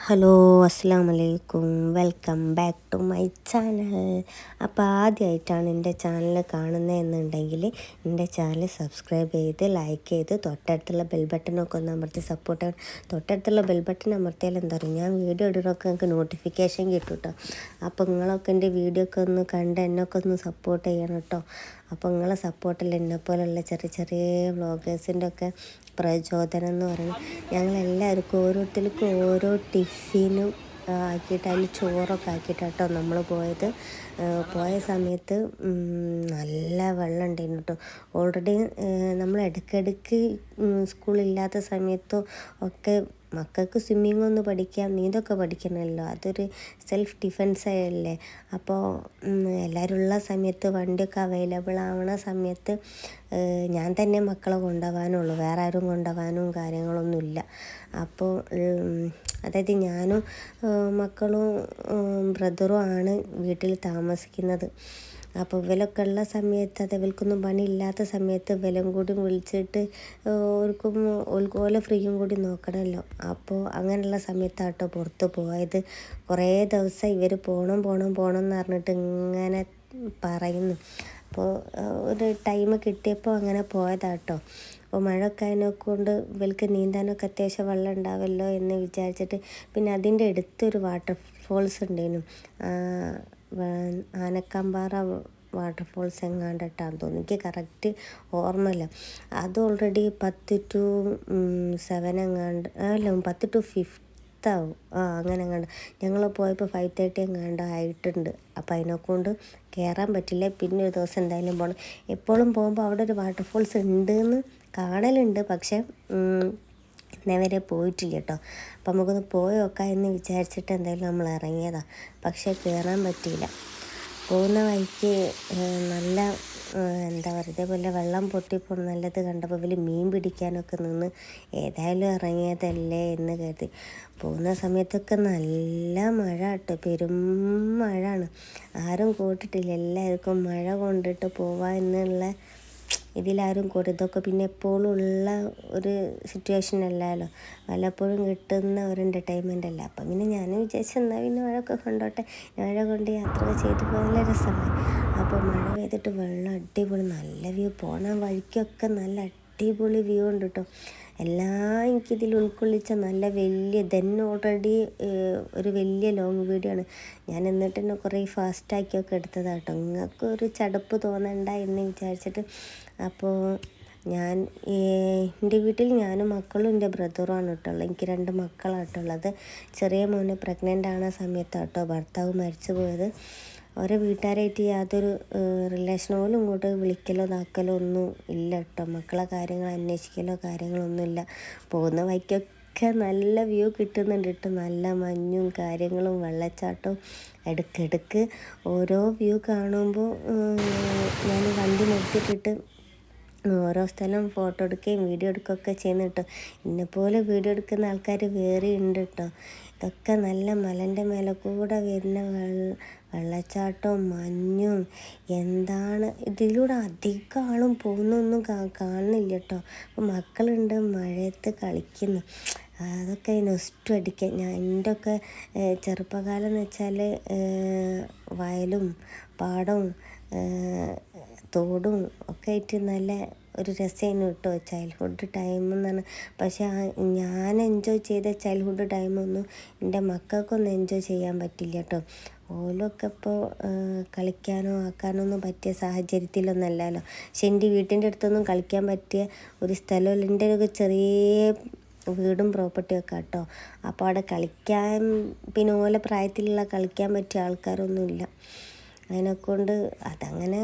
Hello അസ്സാം വലൈക്കും, welcome back to my channel. അപ്പോൾ ആദ്യമായിട്ടാണ് എൻ്റെ ചാനൽ കാണുന്നതെന്നുണ്ടെങ്കിൽ എൻ്റെ ചാനൽ സബ്സ്ക്രൈബ് ചെയ്ത് ലൈക്ക് ചെയ്ത് തൊട്ടടുത്തുള്ള ബെൽ ബട്ടനൊക്കെ ഒന്ന് അമർത്തി സപ്പോർട്ട് ചെയ്യണം. തൊട്ടടുത്തുള്ള ബെൽ ബട്ടൺ അമർത്തിയാൽ എന്താ പറയുക, ഞാൻ വീഡിയോ ഇടുന്നതൊക്കെ നിങ്ങൾക്ക് നോട്ടിഫിക്കേഷൻ കിട്ടും കേട്ടോ. അപ്പോൾ നിങ്ങളൊക്കെ എൻ്റെ വീഡിയോ ഒക്കെ ഒന്ന് കണ്ട് എന്നൊക്കെ ഒന്ന് സപ്പോർട്ട് ചെയ്യണം കേട്ടോ. അപ്പോൾ നിങ്ങളെ സപ്പോർട്ടിൽ എന്നെപ്പോലുള്ള ചെറിയ ചെറിയ വ്ളോഗേഴ്സിൻ്റെ ഒക്കെ പ്രചോദനം എന്ന് പറയുന്നത്, ഞങ്ങളെല്ലാവർക്കും ഓരോരുത്തർക്കും ഓരോ ടിഫിനും ആക്കിയിട്ട് അതിൽ ചോറൊക്കെ ആക്കിയിട്ടാട്ടോ നമ്മൾ പോയത്. പോയ സമയത്ത് നല്ല വെള്ളം ഉണ്ടായിരുന്നു കേട്ടോ. ഓൾറെഡി നമ്മൾ ഇടയ്ക്കിടയ്ക്ക് സ്കൂളില്ലാത്ത സമയത്തോ ഒക്കെ മക്കൾക്ക് സ്വിമ്മിങ് ഒന്ന് പഠിക്കാം, നീന്തൊക്കെ പഠിക്കണമല്ലോ, അതൊരു സെൽഫ് ഡിഫെൻസ് അല്ലേ. അപ്പോൾ എല്ലാവരും ഉള്ള സമയത്ത് വണ്ടിയൊക്കെ അവൈലബിൾ ആവണ സമയത്ത് ഞാൻ തന്നെ മക്കളെ കൊണ്ടുപോകാനുള്ളൂ, വേറെ ആരും കൊണ്ടുപോകാനും കാര്യങ്ങളൊന്നുമില്ല. അപ്പോൾ അതായത് ഞാനും മക്കളും ബ്രദറും ആണ് വീട്ടിൽ താമസിക്കുന്നത്. അപ്പോൾ ഇവലൊക്കെ ഉള്ള സമയത്ത്, അത് ഇവൽക്കൊന്നും പണിയില്ലാത്ത സമയത്ത് ഇവലും കൂടി വിളിച്ചിട്ട് ഓർക്കും ഓലെ ഫ്രീയും കൂടി നോക്കണമല്ലോ. അപ്പോൾ അങ്ങനെയുള്ള സമയത്താട്ടോ പുറത്ത് പോയത്. കുറേ ദിവസം ഇവർ പോകണം എന്ന് പറഞ്ഞിട്ട് ഇങ്ങനെ പറയുന്നു. അപ്പോൾ ഒരു ടൈം കിട്ടിയപ്പോൾ അങ്ങനെ പോയതാട്ടോ. അപ്പോൾ മഴയൊക്കെ അതിനെക്കൊണ്ട് ഇവർക്ക് നീന്താനൊക്കെ അത്യാവശ്യം വെള്ളം ഉണ്ടാവുമല്ലോ എന്ന് വിചാരിച്ചിട്ട്, പിന്നെ അതിൻ്റെ അടുത്തൊരു വാട്ടർഫോൾസ് ഉണ്ടായിരുന്നു, ആനക്കാമ്പാറ വാട്ടർഫോൾസ് എങ്ങാണ്ടിട്ടാന്ന് തോന്നുന്നു, എനിക്ക് കറക്റ്റ് ഓർമ്മയില്ല. അത് ഓൾറെഡി 10 to 7 എങ്ങാണ്ട്, അല്ല 10 to 5 ആവും, അങ്ങനെ എങ്ങാണ്ട്. ഞങ്ങൾ പോയപ്പോൾ 5:30 എങ്ങാണ്ട് ആയിട്ടുണ്ട്. അപ്പോൾ അതിനെക്കൊണ്ട് കയറാൻ പറ്റില്ല. പിന്നെ ഒരു ദിവസം എന്തായാലും പോകണം. എപ്പോഴും പോകുമ്പോൾ അവിടെ ഒരു വാട്ടർഫോൾസ് ഉണ്ടെന്ന് കാണലുണ്ട്, പക്ഷേ ഇന്നേവരെ പോയിട്ടില്ല കേട്ടോ. അപ്പം നമുക്കൊന്ന് പോയി നോക്കാം എന്ന് വിചാരിച്ചിട്ട് എന്തായാലും നമ്മൾ ഇറങ്ങിയതാണ്. പക്ഷേ കയറാൻ പറ്റിയില്ല. പോകുന്ന വഴിക്ക് നല്ല എന്താ പറയുക, ഇതേപോലെ വെള്ളം പൊട്ടിപ്പോൾ നല്ലത് കണ്ടപ്പോൾ ഇവർ മീൻ പിടിക്കാനൊക്കെ നിന്ന് ഏതായാലും ഇറങ്ങിയതല്ലേ എന്ന് കരുതി. പോകുന്ന സമയത്തൊക്കെ നല്ല മഴ കേട്ടോ, പെരും മഴയാണ്. ആരും കൂട്ടിട്ടില്ല, എല്ലാവർക്കും മഴ കൊണ്ടിട്ട് പോവാ എന്നുള്ള ഇതിലാരും കൂടി. ഇതൊക്കെ പിന്നെ എപ്പോഴും ഉള്ള ഒരു സിറ്റുവേഷൻ അല്ലല്ലോ, വല്ലപ്പോഴും കിട്ടുന്ന ഒരു എൻ്റർടൈൻമെൻ്റ് അല്ല. അപ്പം പിന്നെ ഞാനും വിചാരിച്ചു എന്നാൽ പിന്നെ മഴയൊക്കെ കൊണ്ടോട്ടെ, മഴ കൊണ്ട് യാത്ര ചെയ്ത് നല്ല രസമാണ്. അപ്പോൾ മഴ പെയ്തിട്ട് വെള്ളം അടിപൊളി, നല്ല വ്യൂ, പോണ വഴിക്കൊക്കെ നല്ല അടിപൊളി വ്യൂ ഉണ്ട് കേട്ടോ. എല്ലാം എനിക്കിതിൽ ഉൾക്കൊള്ളിച്ച നല്ല വലിയ ഓൾറെഡി ഒരു വലിയ ലോങ് വീഡിയോ ആണ് ഞാൻ. എന്നിട്ട് തന്നെ കുറേ ഫാസ്റ്റാക്കിയൊക്കെ എടുത്തതാണ് കേട്ടോ, നിങ്ങൾക്ക് ഒരു ചടപ്പ് തോന്നണ്ട എന്ന് വിചാരിച്ചിട്ട്. അപ്പോൾ ഞാൻ എൻ്റെ വീട്ടിൽ ഞാനും മക്കളും എൻ്റെ ബ്രദറുമാണ് കേട്ടുള്ളത്. എനിക്ക് 2 മക്കളായിട്ടുള്ളത്. ചെറിയ മോന് പ്രഗ്നൻ്റ് ആണ സമയത്താണ് കേട്ടോ ഭർത്താവ് മരിച്ചു പോയത്. ഓരോ വീട്ടുകാരായിട്ട് യാതൊരു റിലേഷൻ പോലും ഇങ്ങോട്ട് വിളിക്കലോ ഇതാക്കലോ ഒന്നും ഇല്ല കേട്ടോ. മക്കളെ കാര്യങ്ങൾ അന്വേഷിക്കലോ കാര്യങ്ങളൊന്നുമില്ല. പോകുന്ന വഴിക്കൊക്കെ നല്ല വ്യൂ കിട്ടുന്നുണ്ട് കേട്ടോ, നല്ല മഞ്ഞും കാര്യങ്ങളും വെള്ളച്ചാട്ടവും. ഇടയ്ക്കിടയ്ക്ക് ഓരോ വ്യൂ കാണുമ്പോൾ ഞാൻ വണ്ടി നിർത്തിയിട്ടിട്ട് ഓരോ സ്ഥലം ഫോട്ടോ എടുക്കുകയും വീഡിയോ എടുക്കുകയൊക്കെ ചെയ്യുന്നു കേട്ടോ. എന്നെപ്പോലെ വീഡിയോ എടുക്കുന്ന ആൾക്കാർ വേറെ ഉണ്ട് കേട്ടോ. ഇതൊക്കെ നല്ല മലൻ്റെ മേലെ കൂടെ വരുന്ന വെള്ളച്ചാട്ടവും മഞ്ഞും, എന്താണ് ഇതിലൂടെ അധികം ആളും പോകുന്നൊന്നും കാണുന്നില്ല കേട്ടോ. അപ്പോൾ മക്കളുണ്ട് മഴയത്ത് കളിക്കുന്നു, അതൊക്കെ നൊസ്റ്റു അടിക്കാൻ. ഞാൻ എൻ്റെ ഒക്കെ ചെറുപ്പകാലം എന്ന് വെച്ചാൽ വയലും പാടവും തോടും ഒക്കെ ആയിട്ട് നല്ല ഒരു രസമായിരുന്നു കേട്ടോ ചൈൽഡ്ഹുഡ് ടൈം എന്നാണ്. പക്ഷേ ഞാൻ എൻജോയ് ചെയ്ത ചൈൽഡ്ഹുഡ് ടൈമൊന്നും എൻ്റെ മക്കൾക്കൊന്നും എൻജോയ് ചെയ്യാൻ പറ്റില്ല കേട്ടോ. ഓലൊക്കെ ഇപ്പോൾ കളിക്കാനോ ആക്കാനോ ഒന്നും പറ്റിയ സാഹചര്യത്തിലൊന്നും അല്ലല്ലോ. പക്ഷെ എൻ്റെ വീട്ടിൻ്റെ അടുത്തൊന്നും കളിക്കാൻ പറ്റിയ ഒരു സ്ഥലമില്ല. എൻ്റെ ഒരു ചെറിയ വീടും പ്രോപ്പർട്ടിയൊക്കെ കേട്ടോ. അപ്പോൾ അവിടെ കളിക്കാൻ, പിന്നെ ഓല പ്രായത്തിലുള്ള കളിക്കാൻ പറ്റിയ ആൾക്കാരൊന്നുമില്ല. അതിനെക്കൊണ്ട് അതങ്ങനെ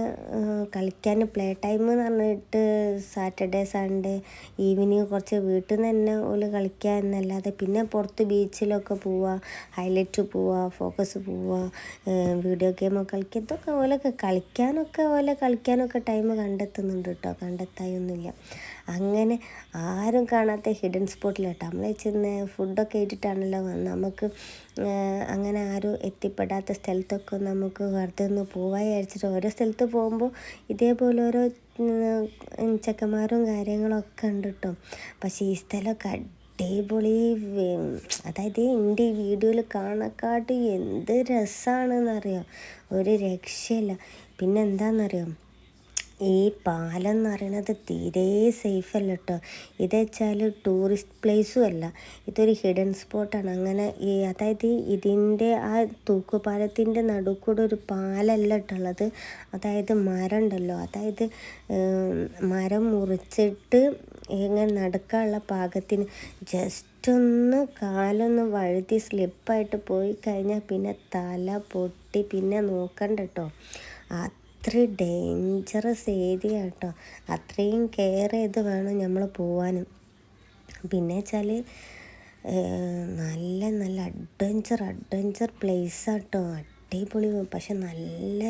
കളിക്കാൻ പ്ലേ ടൈം എന്ന് പറഞ്ഞിട്ട് സാറ്റർഡേ സൺഡേ ഈവനിങ് കുറച്ച് വീട്ടിൽ നിന്ന് തന്നെ ഓല് കളിക്കുക എന്നല്ലാതെ, പിന്നെ പുറത്ത് ബീച്ചിലൊക്കെ പോവുക, ഹൈലൈറ്റ് പോവുക, ഫോക്കസ് പോവുക, വീഡിയോ ഗെയിമൊക്കെ കളിക്കുക, ഇതൊക്കെ ഓലൊക്കെ കളിക്കാനൊക്കെ ടൈം കണ്ടെത്തുന്നുണ്ട് കേട്ടോ, കണ്ടെത്തായൊന്നുമില്ല. അങ്ങനെ ആരും കാണാത്ത ഹിഡൻ സ്പോട്ടിലാട്ടോ നമ്മൾ ചെന്ന് ഫുഡൊക്കെ ഇട്ടിട്ടാണല്ലോ നമുക്ക് അങ്ങനെ ആരും എത്തിപ്പെടാത്ത സ്ഥലത്തൊക്കെ നമുക്ക് വെറുതെ ഒന്ന് പോവാൻ വിചാരിച്ചിട്ട് ഓരോ സ്ഥലത്ത് പോകുമ്പോൾ ഇതേപോലെ ചെക്കന്മാരും കാര്യങ്ങളൊക്കെ ഉണ്ട് കേട്ടോ. പക്ഷേ ഈ സ്ഥലമൊക്കെ അടിപൊളി അതായത് എൻ്റെ ഈ വീഡിയോയിൽ കാണക്കാട്ട് എന്ത് രസമാണെന്നറിയാം, ഒരു രക്ഷയില്ല. പിന്നെ എന്താണെന്നറിയാം, ഈ പാലം എന്ന് പറയണത് തീരെ സേഫ് അല്ല കേട്ടോ. ഇത് വെച്ചാൽ ടൂറിസ്റ്റ് പ്ലേസും അല്ല, ഇതൊരു ഹിഡൻ സ്പോട്ടാണ്. അങ്ങനെ അതായത് ഇതിൻ്റെ ആ തൂക്കുപാലത്തിൻ്റെ നടുക്കൂടെ ഒരു പാലല്ല ഇട്ടുള്ളത്. അതായത് മരം ഉണ്ടല്ലോ, അതായത് മരം മുറിച്ചിട്ട് ഇങ്ങനെ നടക്കാനുള്ള പാകത്തിന് ജസ്റ്റ് ഒന്ന് കാലൊന്ന് വഴുതി സ്ലിപ്പായിട്ട് പോയി കഴിഞ്ഞാൽ പിന്നെ തല പൊട്ടി പിന്നെ നോക്കണ്ട കേട്ടോ. അത്ര ഡേഞ്ചറസ് ഏരിയ കേട്ടോ. അത്രയും കെയർ ചെയ്ത് വേണം നമ്മൾ പോവാനും. പിന്നെ വെച്ചാൽ നല്ല നല്ല അഡ്വഞ്ചർ പ്ലേസാണ് കേട്ടോ. അടിപൊളി. പക്ഷെ നല്ല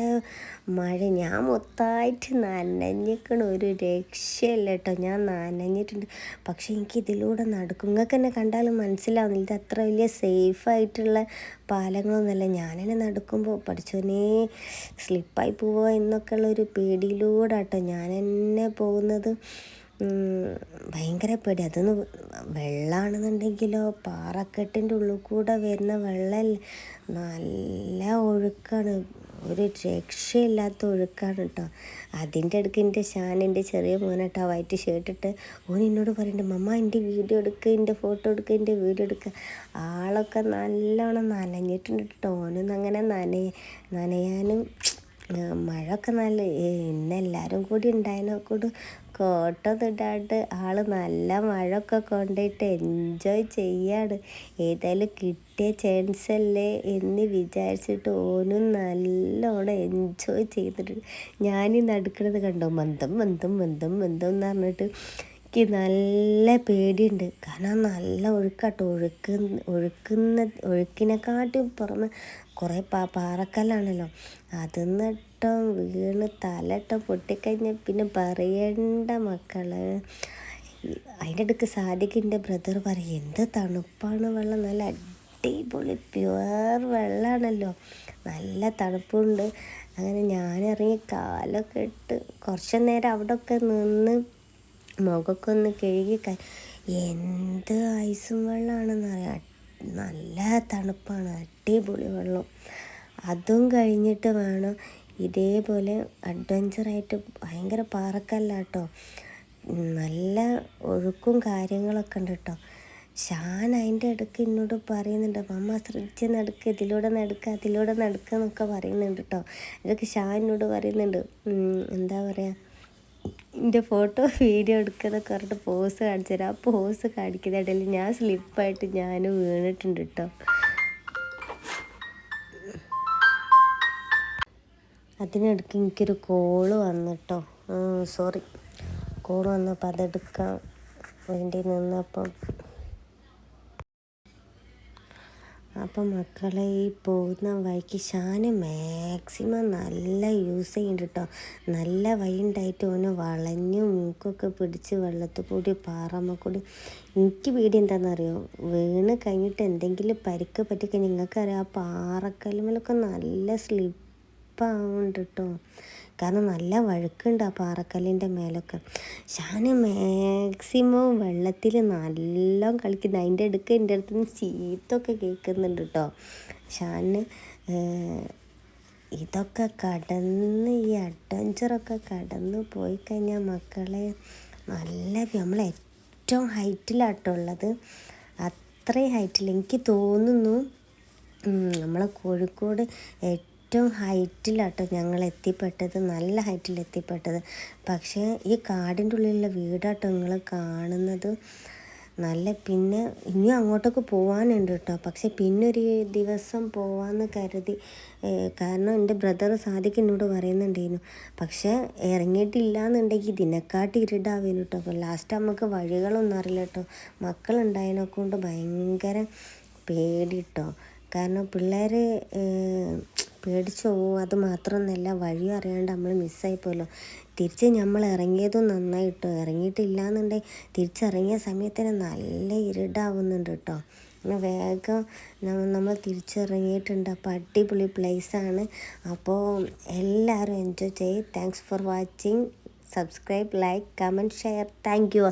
മഴ, ഞാൻ മൊത്തമായിട്ട് നനഞ്ഞിക്കണം, ഒരു രക്ഷയില്ല കേട്ടോ. ഞാൻ നനഞ്ഞിട്ടുണ്ട്. പക്ഷെ എനിക്ക് ഇതിലൂടെ നടക്കും, നിങ്ങൾക്ക് തന്നെ കണ്ടാലും മനസ്സിലാവുന്നില്ല, ഇത് അത്ര വലിയ സേഫായിട്ടുള്ള പാലങ്ങളൊന്നുമല്ല. ഞാനെന്നെ നടക്കുമ്പോൾ പഠിച്ചോനെ സ്ലിപ്പായി പോവുക എന്നൊക്കെ ഉള്ളൊരു പേടിയിലൂടെ കേട്ടോ ഞാൻ എന്നെ പോകുന്നത്. ഭയങ്കര പേടി. അതൊന്ന് വെള്ളമാണെന്നുണ്ടെങ്കിലോ പാറക്കെട്ടിൻ്റെ ഉള്ളിൽ കൂടെ വരുന്ന വെള്ളമല്ല, നല്ല ഒഴുക്കാണ്, ഒരു രക്ഷയില്ലാത്ത ഒഴുക്കാണ് കേട്ടോ. അതിൻ്റെ ഇടയ്ക്ക് എൻ്റെ ചെറിയ മോനട്ടോ വൈറ്റ് ഷർട്ടിട്ട് ഓൻ എന്നോട് പറയുന്നുണ്ട്, മമ്മ എൻ്റെ വീഡിയോ എടുക്കുക, എൻ്റെ ഫോട്ടോ എടുക്കുക, എൻ്റെ വീഡിയോ എടുക്കുക. ആളൊക്കെ നല്ലോണം നനഞ്ഞിട്ടുണ്ട് കേട്ടോ. ഓനൊന്നും അങ്ങനെ നനയാനും മഴയൊക്കെ നല്ല ഇന്നെല്ലാവരും കൂടി ഉണ്ടായതിനെക്കൂട് കോട്ടൊന്നും ഇടാണ്ട് ആൾ നല്ല മഴയൊക്കെ കൊണ്ടുപോയിട്ട് എൻജോയ് ചെയ്യാണ്. ഏതായാലും കിട്ടിയ ചാൻസ് അല്ലേ എന്ന് വിചാരിച്ചിട്ട് ഓനും നല്ലോണം എൻജോയ് ചെയ്തിട്ടുണ്ട്. ഞാനീ നടക്കുന്നത് കണ്ടോ, മന്ദം എന്ന് പറഞ്ഞിട്ട് എനിക്ക് നല്ല പേടിയുണ്ട്. കാരണം നല്ല ഒഴുക്കാട്ടോ. ഒഴുക്കിനെക്കാട്ടും പുറമെ കുറേ പാറക്കല്ലാണല്ലോ. അതിന്നിട്ടും വീണ് തലട്ടം പൊട്ടിക്കഴിഞ്ഞാൽ പിന്നെ പറയണ്ട മക്കള്. അതിൻ്റെ ഇടയ്ക്ക് സാദിഖിൻ്റെ ബ്രദർ പറയും, എന്ത് തണുപ്പാണ് വെള്ളം, നല്ല അടിപൊളി പ്യുവർ വെള്ളമാണല്ലോ, നല്ല തണുപ്പുണ്ട്. അങ്ങനെ ഞാനിറങ്ങി കാലൊക്കെ ഇട്ട് കുറച്ച് നേരം അവിടെയൊക്കെ നിന്ന് മുഖമൊക്കെ ഒന്ന് കഴുകി. എന്ത് ഐസും വെള്ളമാണെന്നറിയാം, നല്ല തണുപ്പാണ്, അടിപൊളി വെള്ളം. അതും കഴിഞ്ഞിട്ട് വേണം ഇതേപോലെ അഡ്വഞ്ചറായിട്ട് ഭയങ്കര പാറക്കല്ലാട്ടോ, നല്ല ഒഴുക്കും കാര്യങ്ങളൊക്കെ ഉണ്ട് കേട്ടോ. ഷാൻ അതിൻ്റെ ഇടയ്ക്ക് എന്നോട് പറയുന്നുണ്ട്, മമ്മ ശ്രദ്ധിച്ച് നടക്കുക, ഇതിലൂടെ നടക്കുക എന്നൊക്കെ പറയുന്നുണ്ട് കേട്ടോ. ഇതൊക്കെ ഷാൻ എന്നോട് പറയുന്നുണ്ട്, എന്താ പറയുക, എൻ്റെ ഫോട്ടോ വീഡിയോ എടുക്കുന്നതൊക്കെ പറഞ്ഞിട്ട് പോസ് കാണിച്ചു തരാം. ആ പോസ് കാണിക്കുന്ന ഇടയിൽ ഞാൻ സ്ലിപ്പായിട്ട് ഞാൻ വീണിട്ടുണ്ട് കേട്ടോ. അതിനിടയ്ക്ക് എനിക്കൊരു കോള് വന്നിട്ടോ, സോറി, കോള് വന്നപ്പോൾ അതെടുക്കാൻ വേണ്ടി നിന്നപ്പം മക്കളെ ഈ പോകുന്ന വഴിക്ക് ഷാന് മാക്സിമം നല്ല യൂസ് ചെയ്യുന്നുണ്ട് കേട്ടോ. നല്ല വഴി ഉണ്ടായിട്ട് ഓന് വളഞ്ഞു മൂക്കൊക്കെ പിടിച്ച് വെള്ളത്തിൽ കൂടി പാറമ്മ കൂടി. എനിക്ക് പേടി എന്താണെന്നറിയോ, വീണ് കഴിഞ്ഞിട്ട് എന്തെങ്കിലും പരിക്ക് പറ്റിക്കഴിഞ്ഞാൽ നിങ്ങൾക്കറിയാം, ആ പാറക്കല്ലുമേലൊക്കെ നല്ല സ്ലിപ്പാവുന്നുണ്ട് കേട്ടോ. കാരണം നല്ല വഴുക്കുണ്ട് ആ പാറക്കല്ലിൻ്റെ മേലൊക്കെ. ഷാന് മാക്സിമം വെള്ളത്തിൽ നല്ല കളിക്കുന്നു. അതിൻ്റെ ഇടയ്ക്ക് എൻ്റെ അടുത്ത് നിന്ന് ചീത്തൊക്കെ കേൾക്കുന്നുണ്ട് കേട്ടോ. ഷാന് ഇതൊക്കെ കടന്ന് ഈ അഡ്വഞ്ചറൊക്കെ കടന്ന് പോയി കഴിഞ്ഞാൽ മക്കളെ നല്ല നമ്മൾ ഏറ്റവും ഹൈറ്റിലാട്ടോ ഉള്ളത്. അത്രയും ഹൈറ്റിൽ എനിക്ക് തോന്നുന്നു നമ്മളെ കോഴിക്കോട് ഏറ്റവും ഹൈറ്റിലാട്ടോ ഞങ്ങൾ എത്തിപ്പെട്ടത്, നല്ല ഹൈറ്റിൽ എത്തിപ്പെട്ടത്. പക്ഷേ ഈ കാടിൻ്റെ ഉള്ളിലുള്ള വീടാട്ടോ നിങ്ങൾ കാണുന്നത്. നല്ല പിന്നെ ഇനിയും അങ്ങോട്ടൊക്കെ പോകാനുണ്ട് കേട്ടോ. പക്ഷെ പിന്നെ ഒരു ദിവസം പോവാമെന്ന് കരുതി. കാരണം എൻ്റെ ബ്രദർ സാദിഖ് എന്നോട് പറയുന്നുണ്ടായിരുന്നു, പക്ഷേ ഇറങ്ങിയിട്ടില്ല എന്നുണ്ടെങ്കിൽ ഇതിനെക്കാട്ടി ഇരുടാവേനു കേട്ടോ. അപ്പോൾ ലാസ്റ്റ് നമുക്ക് വഴികളൊന്നും അറിയില്ല കേട്ടോ. മക്കളുണ്ടായതിനെ കൊണ്ട് ഭയങ്കര പേടി കേട്ടോ. കാരണം പിള്ളേർ പേടിച്ചു പോവും. അത് മാത്രമൊന്നുമല്ല, വഴി അറിയാണ്ട് നമ്മൾ മിസ്സായിപ്പോയല്ലോ. തിരിച്ച് നമ്മൾ ഇറങ്ങിയതും നന്നായിട്ടോ. ഇറങ്ങിയിട്ടില്ല എന്നുണ്ടെങ്കിൽ തിരിച്ചിറങ്ങിയ സമയത്തിന് നല്ല ഇരുടാവുന്നുണ്ട് കേട്ടോ. പിന്നെ വേഗം നമ്മൾ തിരിച്ചിറങ്ങിയിട്ടുണ്ട്. അപ്പോൾ അടിപൊളി പ്ലേസാണ്. അപ്പോൾ എല്ലാവരും എൻജോയ് ചെയ്യും. Thanks for watching. Subscribe, like, comment, share. Thank you.